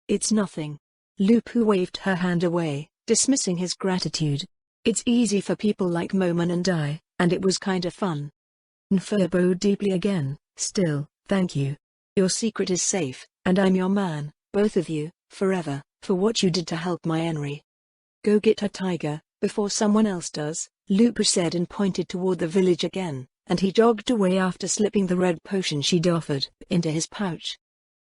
"It's nothing." Lupu waved her hand away, dismissing his gratitude. "It's easy for people like Moman and I, and it was kinda fun." Nfia bowed deeply again. "Still, thank you. Your secret is safe, and I'm your man, both of you, forever, for what you did to help my Henry. Go get her, tiger, before someone else does," Lupu said and pointed toward the village again, and he jogged away after slipping the red potion she'd offered into his pouch.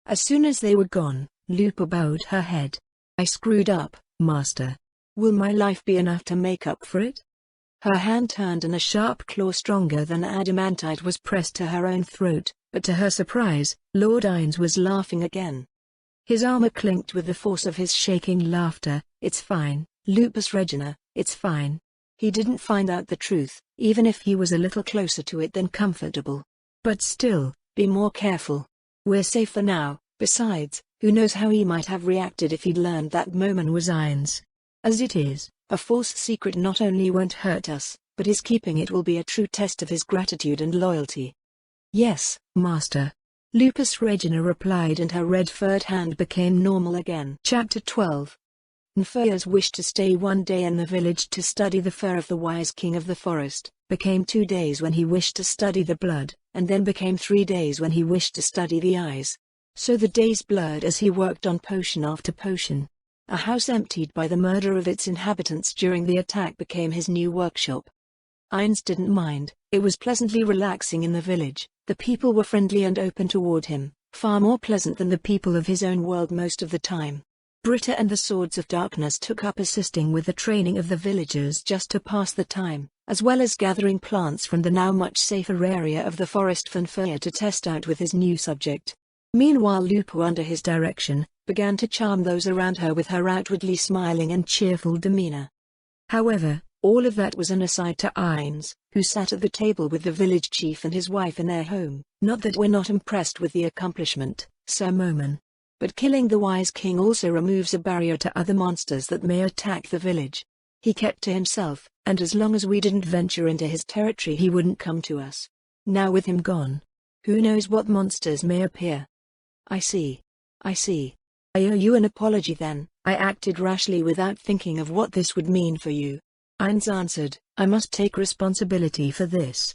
As soon as they were gone, Lupu bowed her head. "I screwed up, master. Will my life be enough to make up for it?" Her hand turned and a sharp claw stronger than adamantite was pressed to her own throat, but to her surprise, Lord Hines was laughing again. His armor clinked with the force of his shaking laughter. "It's fine, Lupus Regina, it's fine." He didn't find out the truth, even if he was a little closer to it than comfortable. "But still, be more careful. We're safer now, besides, who knows how he might have reacted if he'd learned that Moman was Hines. As it is, a false secret not only won't hurt us, but his keeping it will be a true test of his gratitude and loyalty." "Yes, master," Lupus Regina replied, and her red-furred hand became normal again. Chapter 12. Nferya's wish to stay one day in the village to study the fur of the wise king of the forest, became 2 days when he wished to study the blood, and then became 3 days when he wished to study the eyes. So the days blurred as he worked on potion after potion. A house emptied by the murder of its inhabitants during the attack became his new workshop. Ainz didn't mind, it was pleasantly relaxing in the village, the people were friendly and open toward him, far more pleasant than the people of his own world most of the time. Britta and the Swords of Darkness took up assisting with the training of the villagers just to pass the time, as well as gathering plants from the now much safer area of the forest for Nferya to test out with his new subject. Meanwhile Lupo, under his direction, began to charm those around her with her outwardly smiling and cheerful demeanor. However, all of that was an aside to Ainz, who sat at the table with the village chief and his wife in their home. Not that we're not impressed with the accomplishment, Sir Moman. But killing the wise king also removes a barrier to other monsters that may attack the village. He kept to himself, and as long as we didn't venture into his territory he wouldn't come to us. Now with him gone, who knows what monsters may appear. I see. I owe you an apology then. I acted rashly without thinking of what this would mean for you. Ainz answered, I must take responsibility for this.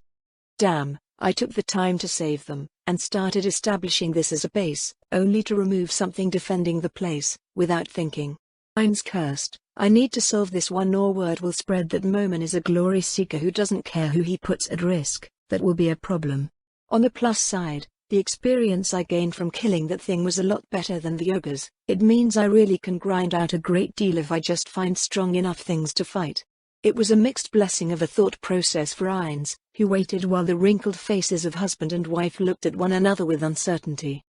Damn, I took the time to save them, and started establishing this as a base, only to remove something defending the place, without thinking. Ainz cursed, I need to solve this one or word will spread that Moman is a glory seeker who doesn't care who he puts at risk. That will be a problem. On the plus side, the experience I gained from killing that thing was a lot better than the ogres. It means I really can grind out a great deal if I just find strong enough things to fight. It was a mixed blessing of a thought process for Ainz, who waited while the wrinkled faces of husband and wife looked at one another with uncertainty.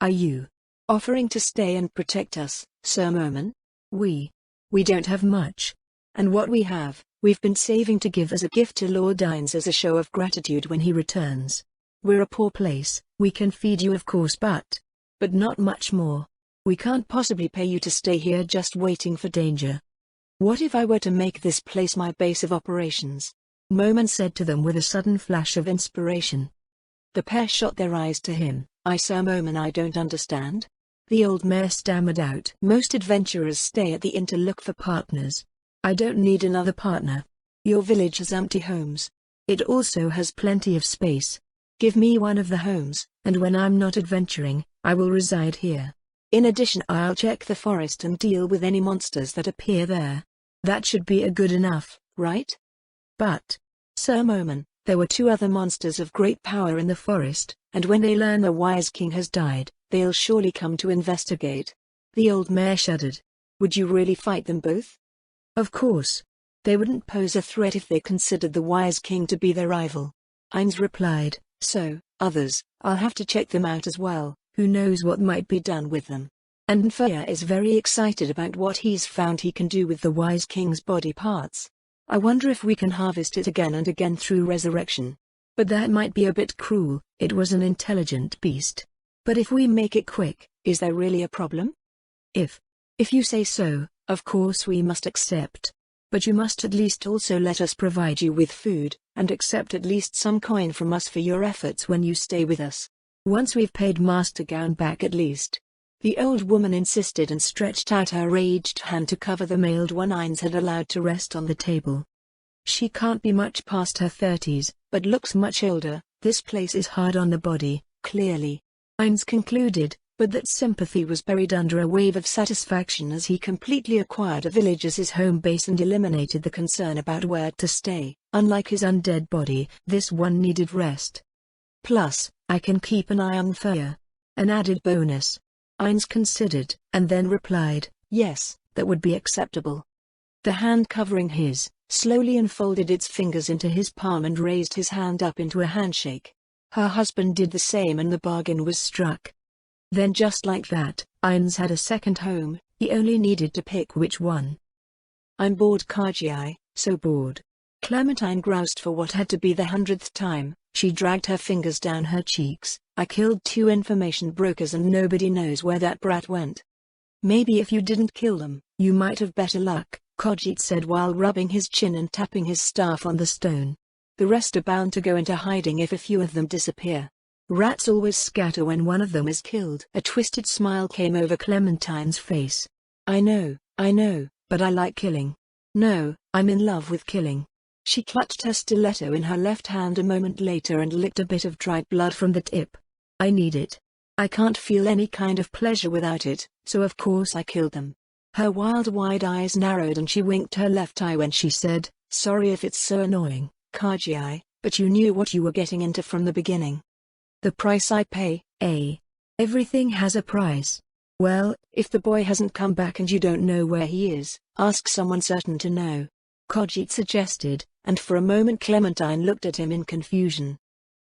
Are you offering to stay and protect us, Sir Moman? We don't have much. And what we have, we've been saving to give as a gift to Lord Ainz as a show of gratitude when he returns. We're a poor place, we can feed you of course but not much more. We can't possibly pay you to stay here just waiting for danger. What if I were to make this place my base of operations? Moman said to them with a sudden flash of inspiration. The pair shot their eyes to him. Sir Moman, I don't understand. The old mare stammered out. Most adventurers stay at the inn to look for partners. I don't need another partner. Your village has empty homes. It also has plenty of space. Give me one of the homes, and when I'm not adventuring, I will reside here. In addition, I'll check the forest and deal with any monsters that appear there. That should be good enough, right? But, Sir Moman, there were 2 other monsters of great power in the forest, and when they learn the wise king has died, they'll surely come to investigate. The old mare shuddered. Would you really fight them both? Of course. They wouldn't pose a threat if they considered the wise king to be their rival. Ainz replied. So, others, I'll have to check them out as well, who knows what might be done with them. And Nferya is very excited about what he's found he can do with the wise king's body parts. I wonder if we can harvest it again and again through resurrection. But that might be a bit cruel, it was an intelligent beast. But if we make it quick, is there really a problem? If you say so, of course we must accept. But you must at least also let us provide you with food, and accept at least some coin from us for your efforts when you stay with us. Once we've paid Master Gown back at least. The old woman insisted and stretched out her aged hand to cover the mailed one Ainz had allowed to rest on the table. She can't be much past her 30s, but looks much older. This place is hard on the body, clearly. Ainz concluded, but that sympathy was buried under a wave of satisfaction as he completely acquired a village as his home base and eliminated the concern about where to stay. Unlike his undead body, this one needed rest. Plus, I can keep an eye on Nferya. An added bonus. Ainz considered, and then replied, yes, that would be acceptable. The hand covering his, slowly unfolded its fingers into his palm and raised his hand up into a handshake. Her husband did the same and the bargain was struck. Then just like that, Ainz had a second home, he only needed to pick which one. I'm bored Kajai, so bored. Clementine groused for what had to be the 100th time. She dragged her fingers down her cheeks. I killed 2 information brokers and nobody knows where that brat went. Maybe if you didn't kill them, you might have better luck, Khajiit said while rubbing his chin and tapping his staff on the stone. The rest are bound to go into hiding if a few of them disappear. Rats always scatter when one of them is killed. A twisted smile came over Clementine's face. I know, but I like killing. No, I'm in love with killing. She clutched her stiletto in her left hand a moment later and licked a bit of dried blood from the tip. I need it. I can't feel any kind of pleasure without it, so of course I killed them. Her wild wide eyes narrowed and she winked her left eye when she said, "Sorry if it's so annoying, Kajai, but you knew what you were getting into from the beginning." "The price I pay, eh? Everything has a price. Well, if the boy hasn't come back and you don't know where he is, ask someone certain to know," Khajiit suggested, and for a moment Clementine looked at him in confusion.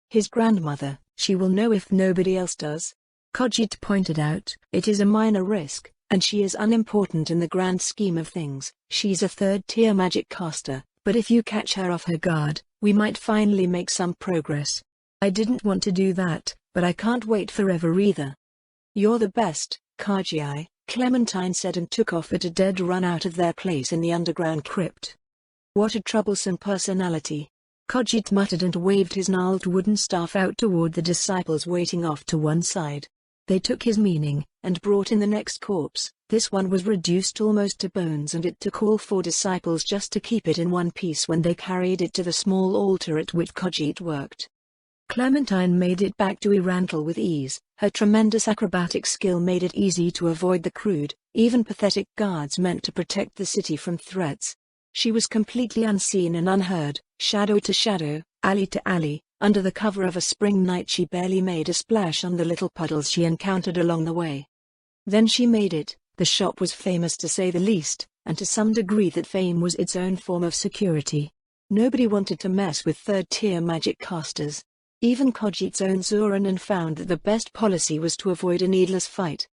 "His grandmother, she will know if nobody else does," Khajiit pointed out. "It is a minor risk, and she is unimportant in the grand scheme of things. She's a third-tier magic caster, but if you catch her off her guard, we might finally make some progress." "I didn't want to do that, but I can't wait forever either." "You're the best, Kajai," Clementine said and took off at a dead run out of their place in the underground crypt. "What a troublesome personality," Khajiit muttered and waved his gnarled wooden staff out toward the disciples waiting off to one side. They took his meaning, and brought in the next corpse. This one was reduced almost to bones and it took all 4 disciples just to keep it in one piece when they carried it to the small altar at which Khajiit worked. Clementine made it back to Irantal with ease. Her tremendous acrobatic skill made it easy to avoid the crude, even pathetic guards meant to protect the city from threats. She was completely unseen and unheard, shadow to shadow, alley to alley. Under the cover of a spring night she barely made a splash on the little puddles she encountered along the way. Then she made it. The shop was famous to say the least, and to some degree that fame was its own form of security. Nobody wanted to mess with third-tier magic casters. Even Khajiit's own Zoranan found that the best policy was to avoid a needless fight.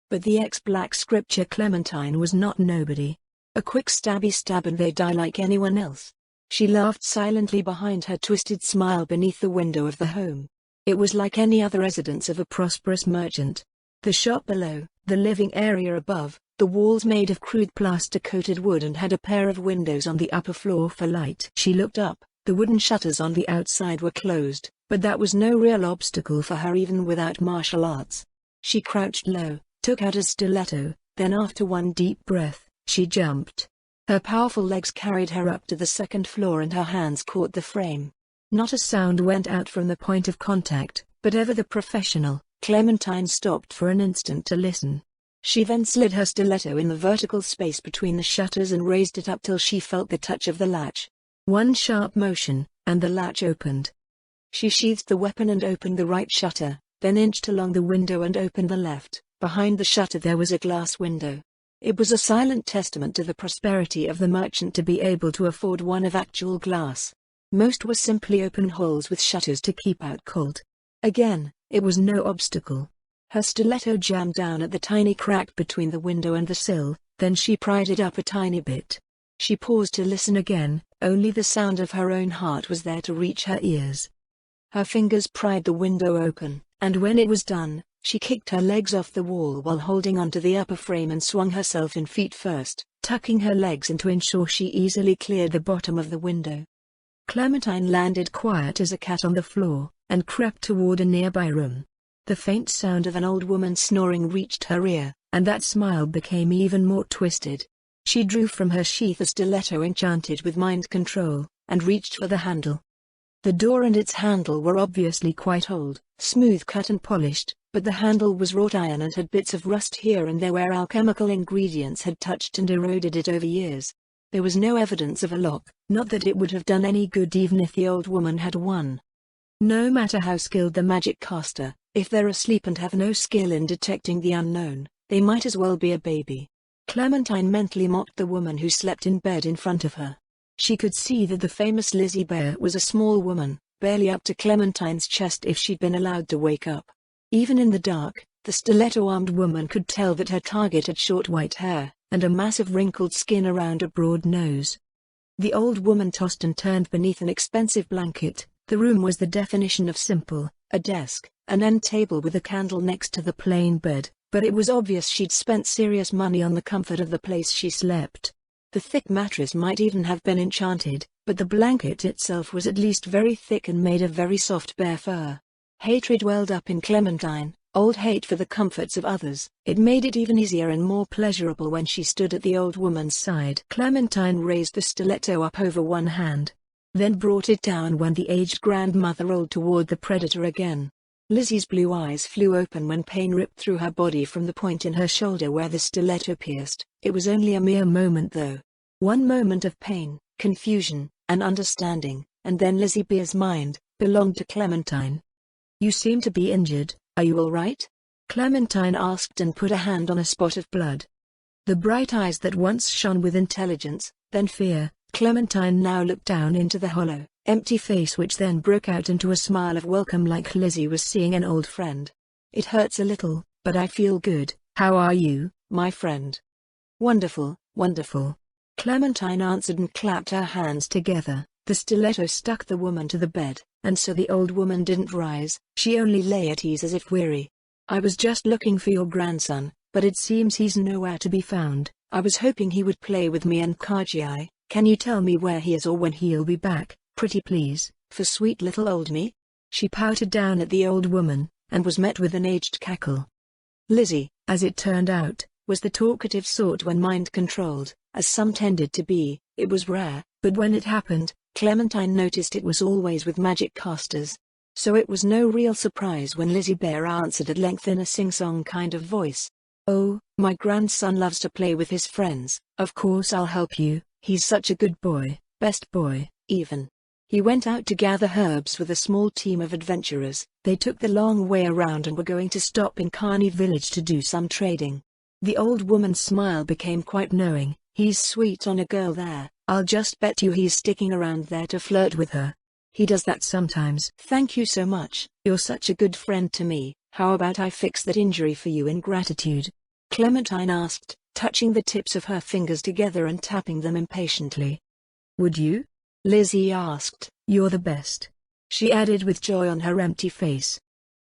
But the ex-Black Scripture Clementine was not nobody. A quick stabby stab and they die like anyone else. She laughed silently behind her twisted smile beneath the window of the home. It was like any other residence of a prosperous merchant. The shop below, the living area above, the walls made of crude plaster-coated wood and had a pair of windows on the upper floor for light. She looked up. The wooden shutters on the outside were closed, but that was no real obstacle for her even without martial arts. She crouched low, took out a stiletto, then after one deep breath, she jumped. Her powerful legs carried her up to the second floor and her hands caught the frame. Not a sound went out from the point of contact, but ever the professional, Clementine stopped for an instant to listen. She then slid her stiletto in the vertical space between the shutters and raised it up till she felt the touch of the latch. One sharp motion, and the latch opened. She sheathed the weapon and opened the right shutter, then inched along the window and opened the left. Behind the shutter there was a glass window. It was a silent testament to the prosperity of the merchant to be able to afford one of actual glass. Most were simply open holes with shutters to keep out cold. Again, it was no obstacle. Her stiletto jammed down at the tiny crack between the window and the sill, then she pried it up a tiny bit. She paused to listen again, only the sound of her own heart was there to reach her ears. Her fingers pried the window open, and when it was done, she kicked her legs off the wall while holding onto the upper frame and swung herself in feet first, tucking her legs in to ensure she easily cleared the bottom of the window. Clementine landed quiet as a cat on the floor, and crept toward a nearby room. The faint sound of an old woman snoring reached her ear, and that smile became even more twisted. She drew from her sheath a stiletto enchanted with mind control, and reached for the handle. The door and its handle were obviously quite old, smooth cut and polished, but the handle was wrought iron and had bits of rust here and there where alchemical ingredients had touched and eroded it over years. There was no evidence of a lock, not that it would have done any good even if the old woman had won. No matter how skilled the magic caster, if they're asleep and have no skill in detecting the unknown, they might as well be a baby. Clementine mentally mocked the woman who slept in bed in front of her. She could see that the famous Lizzie Bear was a small woman, barely up to Clementine's chest if she'd been allowed to wake up. Even in the dark, the stiletto-armed woman could tell that her target had short white hair, and a massive wrinkled skin around a broad nose. The old woman tossed and turned beneath an expensive blanket. The room was the definition of simple, a desk, an end table with a candle next to the plain bed, but it was obvious she'd spent serious money on the comfort of the place she slept. The thick mattress might even have been enchanted, but the blanket itself was at least very thick and made of very soft bear fur. Hatred welled up in Clementine. old hate for the comforts of others. It made it even easier and more pleasurable when she stood at the old woman's side. Clementine raised the stiletto up over one hand, then brought it down when the aged grandmother rolled toward the predator again. Lizzie's blue eyes flew open when pain ripped through her body from the point in her shoulder where the stiletto pierced. It was only a mere moment though. One moment of pain, confusion, and understanding, and then Lizzie Beer's mind belonged to Clementine. "You seem to be injured, are you all right?" Clementine asked and put a hand on a spot of blood. The bright eyes that once shone with intelligence, then fear, Clementine now looked down into the hollow, empty face which then broke out into a smile of welcome like Lizzie was seeing an old friend. "It hurts a little, but I feel good. How are you, my friend?" "Wonderful, wonderful," Clementine answered and clapped her hands together. The stiletto stuck the woman to the bed, and so the old woman didn't rise. She only lay at ease as if weary. "I was just looking for your grandson, but it seems he's nowhere to be found. I was hoping he would play with me and Kajai. Can you tell me where he is or when he'll be back, pretty please, for sweet little old me?" She pouted down at the old woman, and was met with an aged cackle. Lizzie, as it turned out, was the talkative sort when mind-controlled, as some tended to be. It was rare, but when it happened, Clementine noticed it was always with magic casters. So it was no real surprise when Lizzie Bear answered at length in a sing-song kind of voice. "Oh, my grandson loves to play with his friends. Of course I'll help you. He's such a good boy, best boy, even." He went out to gather herbs with a small team of adventurers. They took the long way around and were going to stop in Carney Village to do some trading. The old woman's smile became quite knowing. "He's sweet on a girl there. I'll just bet you he's sticking around there to flirt with her. He does that sometimes." "Thank you so much. You're such a good friend to me. How about I fix that injury for you in gratitude?" Clementine asked, touching the tips of her fingers together and tapping them impatiently. "Would you?" Lizzie asked. "You're the best," she added with joy on her empty face.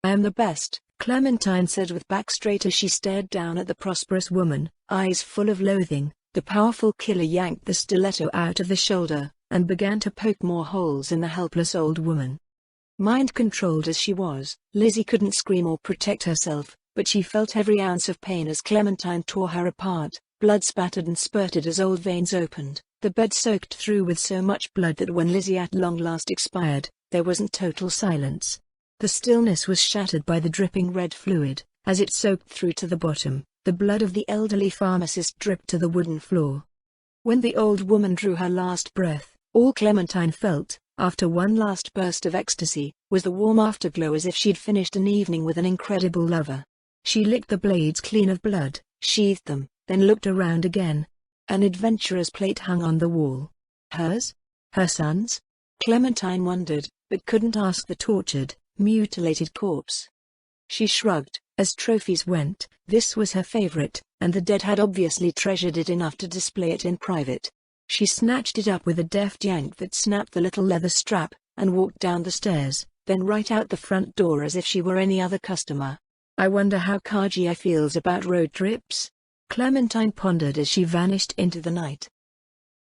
"I am the best," Clementine said with back straight as she stared down at the prosperous woman, eyes full of loathing. The powerful killer yanked the stiletto out of the shoulder, and began to poke more holes in the helpless old woman. Mind-controlled as she was, Lizzie couldn't scream or protect herself, but she felt every ounce of pain as Clementine tore her apart. Blood spattered and spurted as old veins opened. The bed soaked through with so much blood that when Lizzie at long last expired, there wasn't total silence. The stillness was shattered by the dripping red fluid. As it soaked through to the bottom, the blood of the elderly pharmacist dripped to the wooden floor. When the old woman drew her last breath, all Clementine felt, after one last burst of ecstasy, was the warm afterglow as if she'd finished an evening with an incredible lover. She licked the blades clean of blood, sheathed them, then looked around again. An adventurer's plate hung on the wall. Hers? Her son's? Clementine wondered, but couldn't ask the tortured, mutilated corpse. She shrugged. As trophies went, this was her favorite, and the dead had obviously treasured it enough to display it in private. She snatched it up with a deft yank that snapped the little leather strap, and walked down the stairs, then right out the front door as if she were any other customer. "I wonder how Kajai feels about road trips?" Clementine pondered as she vanished into the night.